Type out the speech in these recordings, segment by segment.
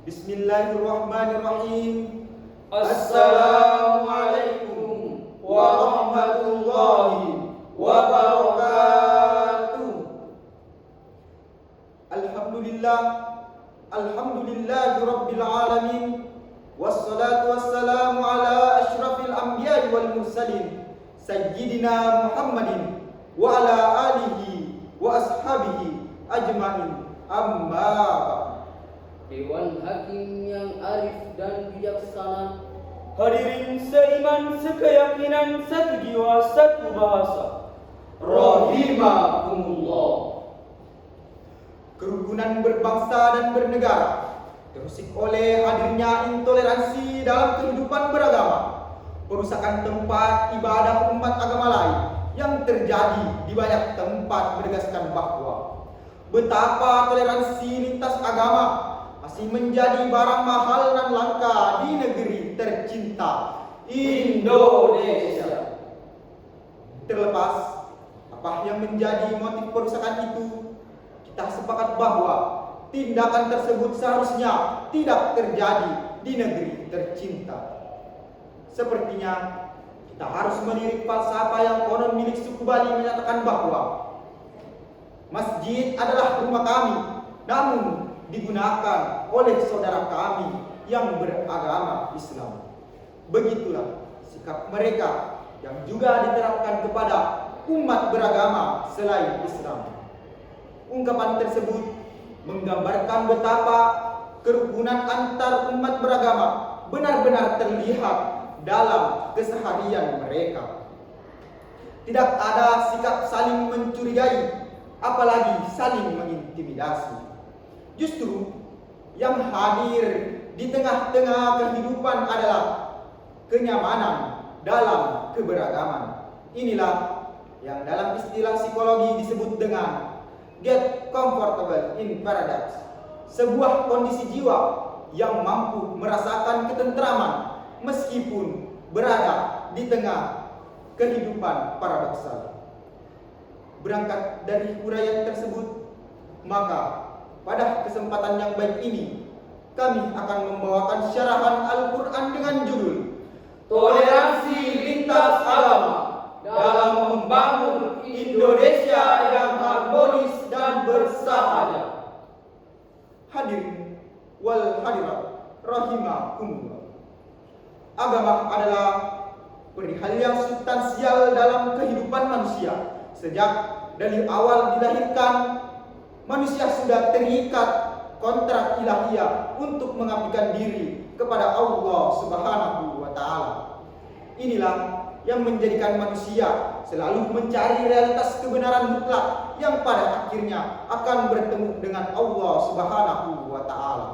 Bismillahirrahmanirrahim. Assalamualaikum warahmatullahi wabarakatuh. Alhamdulillahi rabbil alamin. Wassalatu wassalamu ala asyrafil anbiya'i wal mursalin Sayyidina Muhammadin wa ala alihi wa ashabihi ajma'in. Amma ba'd. Dewan Hakim yang arif dan bijaksana, hadirin seiman, sekeyakinan, satu jiwa, satu bahasa, rahimakumullah. Kerukunan berbangsa dan bernegara terusik oleh hadirnya intoleransi dalam kehidupan beragama, perusakan tempat ibadah umat agama lain yang terjadi di banyak tempat menegaskan bahwa betapa toleransi lintas agama masih menjadi barang mahal dan langka di negeri tercinta Indonesia. Terlepas apa yang menjadi motif perusakan itu, kita sepakat bahwa tindakan tersebut seharusnya tidak terjadi di negeri tercinta. Sepertinya kita harus melirik falsafah yang konon milik suku Bali menyatakan bahwa masjid adalah rumah kami, namun digunakan oleh saudara kami yang beragama Islam. Begitulah sikap mereka yang juga diterapkan kepada umat beragama selain Islam. Ungkapan tersebut menggambarkan betapa kerukunan antar umat beragama benar-benar terlihat dalam keseharian mereka. Tidak ada sikap saling mencurigai, apalagi saling mengintimidasi. Justru yang hadir di tengah-tengah kehidupan adalah kenyamanan dalam keberagaman. Inilah yang dalam istilah psikologi disebut dengan get comfortable in paradise. Sebuah kondisi jiwa yang mampu merasakan ketentraman meskipun berada di tengah kehidupan paradoksal. Berangkat dari uraian tersebut, maka pada kesempatan yang baik ini, kami akan membawakan syarahan Al-Quran dengan judul Toleransi lintas agama dalam membangun Indonesia yang harmonis dan bersahaja. Hadirin wal hadirat rahimakumullah. Agama adalah perihal yang substansial dalam kehidupan manusia. Sejak dari awal dilahirkan, manusia sudah terikat kontrak ilahiyah untuk mengabdikan diri kepada Allah Subhanahu wa taala. Inilah yang menjadikan manusia selalu mencari realitas kebenaran mutlak yang pada akhirnya akan bertemu dengan Allah Subhanahu wa taala.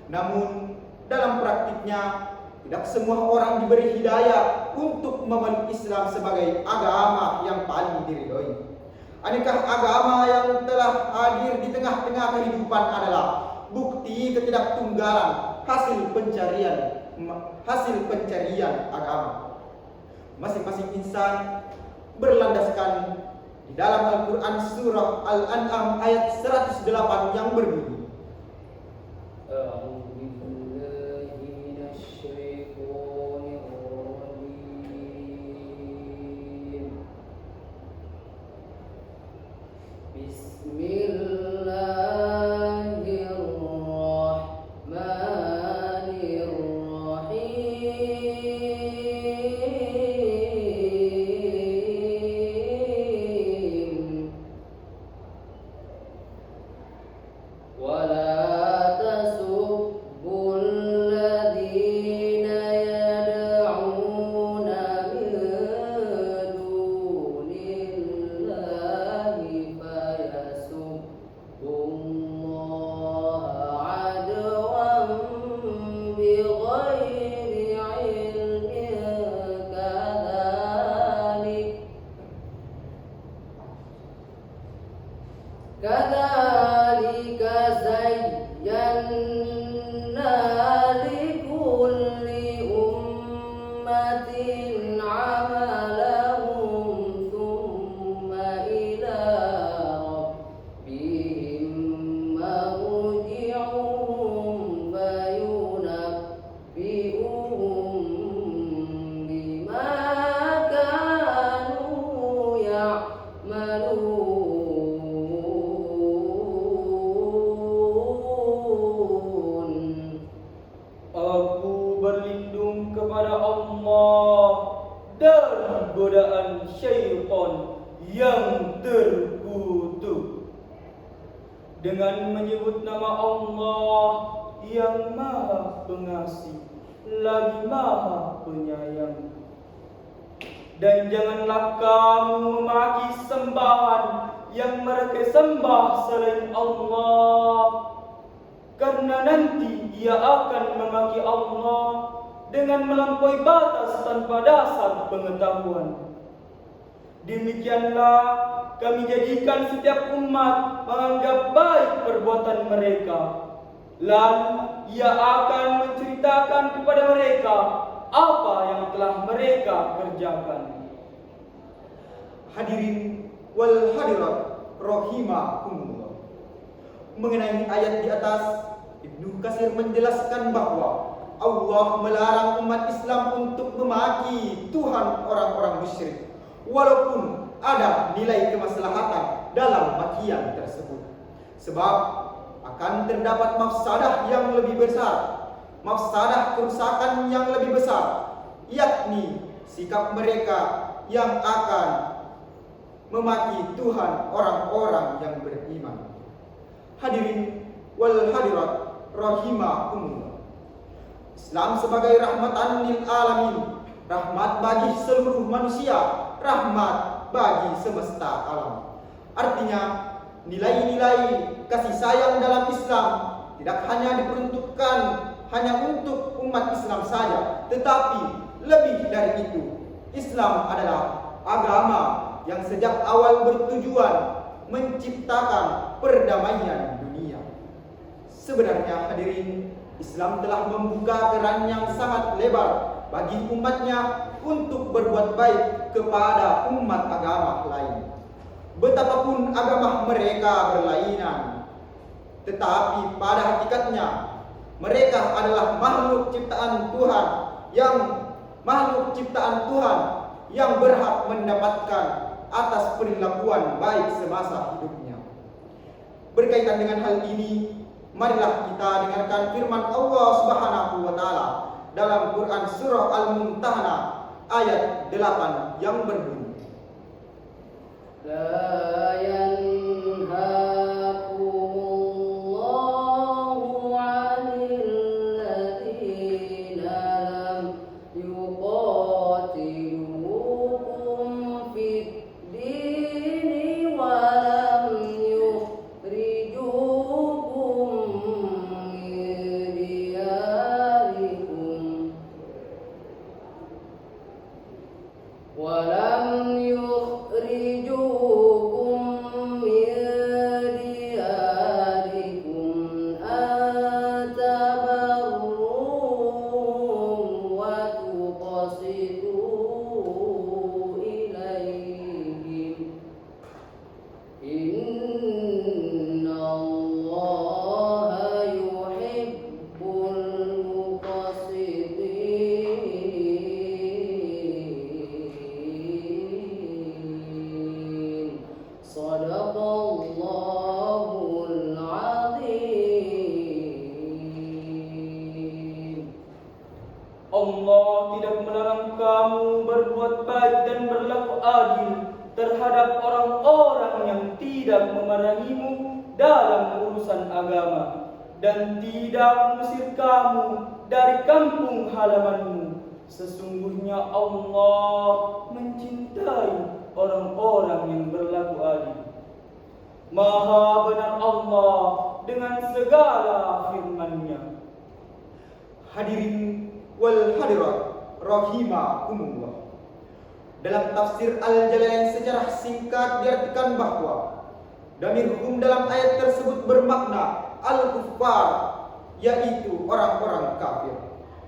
Namun dalam praktiknya tidak semua orang diberi hidayah untuk memeluk Islam sebagai agama yang paling diridhoi. Aneka agama yang telah hadir di tengah-tengah kehidupan adalah bukti ketidaktunggalan hasil pencarian agama. Masing-masing insan berlandaskan di dalam Al-Quran surah Al-An'am ayat 108 yang berbunyi, dengan menyebut nama Allah yang Maha Pengasih lagi Maha Penyayang. Dan janganlah kamu memaki sembahan yang mereka sembah selain Allah, karena nanti ia akan memaki Allah dengan melampaui batas tanpa dasar pengetahuan. Demikianlah kami jadikan setiap umat menganggap baik perbuatan mereka, lalu ia akan menceritakan kepada mereka apa yang telah mereka kerjakan. Hadirin wal hadirat rahimakumullah. Mengenai ayat di atas, Ibnu Katsir menjelaskan bahwa Allah melarang umat Islam untuk memaki Tuhan orang-orang musyrik, walaupun ada nilai kemaslahatan dalam makian tersebut. Sebab akan terdapat mafsadah yang lebih besar, mafsadah kerusakan yang lebih besar, yakni sikap mereka yang akan memaki Tuhan orang-orang yang beriman. Hadirin wal hadirat rahimakumullah. Islam sebagai rahmatan lil alamin, rahmat bagi seluruh manusia, rahmat bagi semesta alam. Artinya, nilai-nilai kasih sayang dalam Islam tidak hanya diperuntukkan hanya untuk umat Islam saja, tetapi lebih dari itu. Islam adalah agama yang sejak awal bertujuan menciptakan perdamaian dunia. Sebenarnya hadirin, Islam telah membuka keran yang sangat lebar bagi umatnya untuk berbuat baik kepada umat agama lain. Betapapun agama mereka berlainan, tetapi pada hakikatnya mereka adalah makhluk ciptaan Tuhan yang berhak mendapatkan atas perilakuan baik semasa hidupnya. Berkaitan dengan hal ini, marilah kita dengarkan firman Allah Subhanahu wa taala dalam Quran surah Al-Mumtahanah ayat 8 yang berbunyi, La yanhakumullahu 'anil ladzina lam yuqatilukum fid dini wa lam yukhrijukum min diyarikum an tabarruhum wa tuqsitu ilaihim. Innallaha yuhibbul muqsitin. Shadaqallahul azim. Allah tidak melarang kamu berbuat baik dan berlaku adil terhadap orang-orang yang tidak memerangimu dalam urusan agama dan tidak mengusir kamu dari kampung halamanmu. Sesungguhnya Allah mencintai orang-orang yang berlaku adil. Maha benar Allah dengan segala firman-Nya. hadirin wal hadirat rahimakumullah. Dalam tafsir Al-Jalalain secara singkat diartikan bahwa damir hum dalam ayat tersebut bermakna al-kuffar, yaitu orang-orang kafir.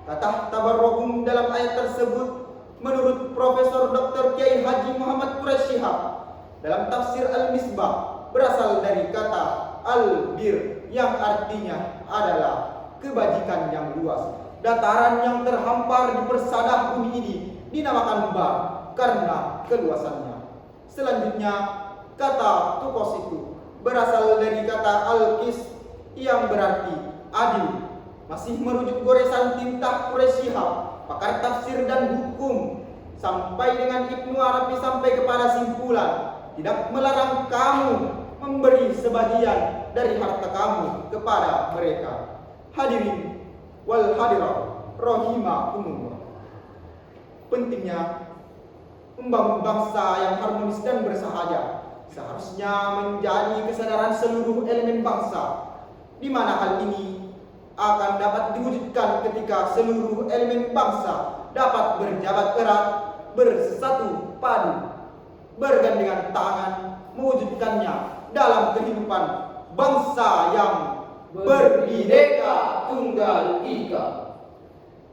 Kata tabarruhum dalam ayat tersebut menurut Profesor Dr. Kiai Haji Muhammad Quraish Shihab dalam tafsir Al-Misbah berasal dari kata al-bir yang artinya adalah kebajikan yang luas. Dataran yang terhampar di persadah bumi ini dinamakan bar karena keluasannya. Selanjutnya, kata tukos itu berasal dari kata al-qis yang berarti adil. Masih merujuk goresan tinta Quraish Shihab, pakar tafsir dan hukum, sampai dengan Ibnu Arabi sampai kepada simpulan, tidak melarang kamu memberi sebagian dari harta kamu kepada mereka. Hadirin wal hadirat rahimakumullah. Pentingnya membangun bangsa yang harmonis dan bersahaja seharusnya menjadi kesadaran seluruh elemen bangsa, di mana hal ini akan dapat diwujudkan ketika seluruh elemen bangsa dapat berjabat erat, bersatu padu, bergandengan tangan, mewujudkannya dalam kehidupan bangsa yang berbineka tunggal ika.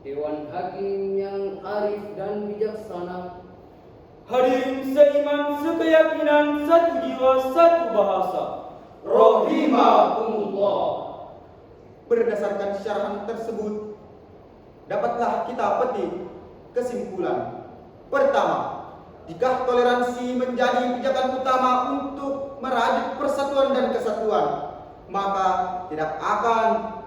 Dewan Hakim yang arif dan bijaksana, Hadirin seiman sekeyakinan, satu jiwa, satu bahasa. Rahimakumullah. Berdasarkan syarahan tersebut, dapatlah kita petik kesimpulan. Pertama, jika toleransi menjadi pijakan utama untuk merajut persatuan dan kesatuan, maka tidak akan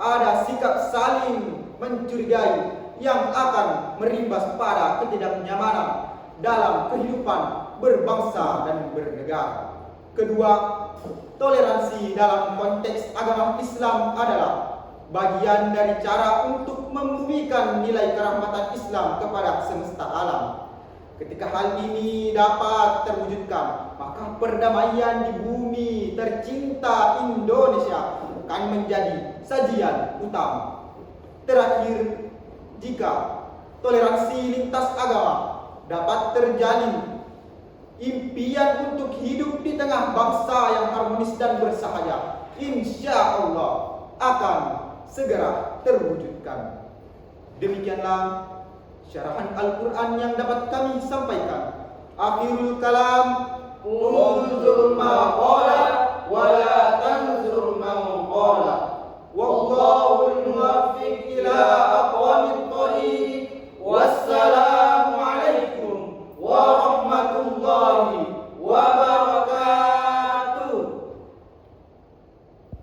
ada sikap saling mencurigai yang akan merimbas pada ketidaknyamanan dalam kehidupan berbangsa dan bernegara. Kedua, toleransi dalam konteks agama Islam adalah bagian dari cara untuk membumikan nilai kerahmatan Islam kepada semesta alam. Ketika hal ini dapat terwujudkan, maka perdamaian di bumi tercinta Indonesia akan menjadi sajian utama. Terakhir, jika toleransi lintas agama dapat terjalin, impian untuk hidup di tengah bangsa yang harmonis dan bersahaja insya Allah akan segera terwujudkan. Demikianlah syarahan Al-Quran yang dapat kami sampaikan. Akhirul kalam, unzur ma qala wa la tanzur man qala. Wallahu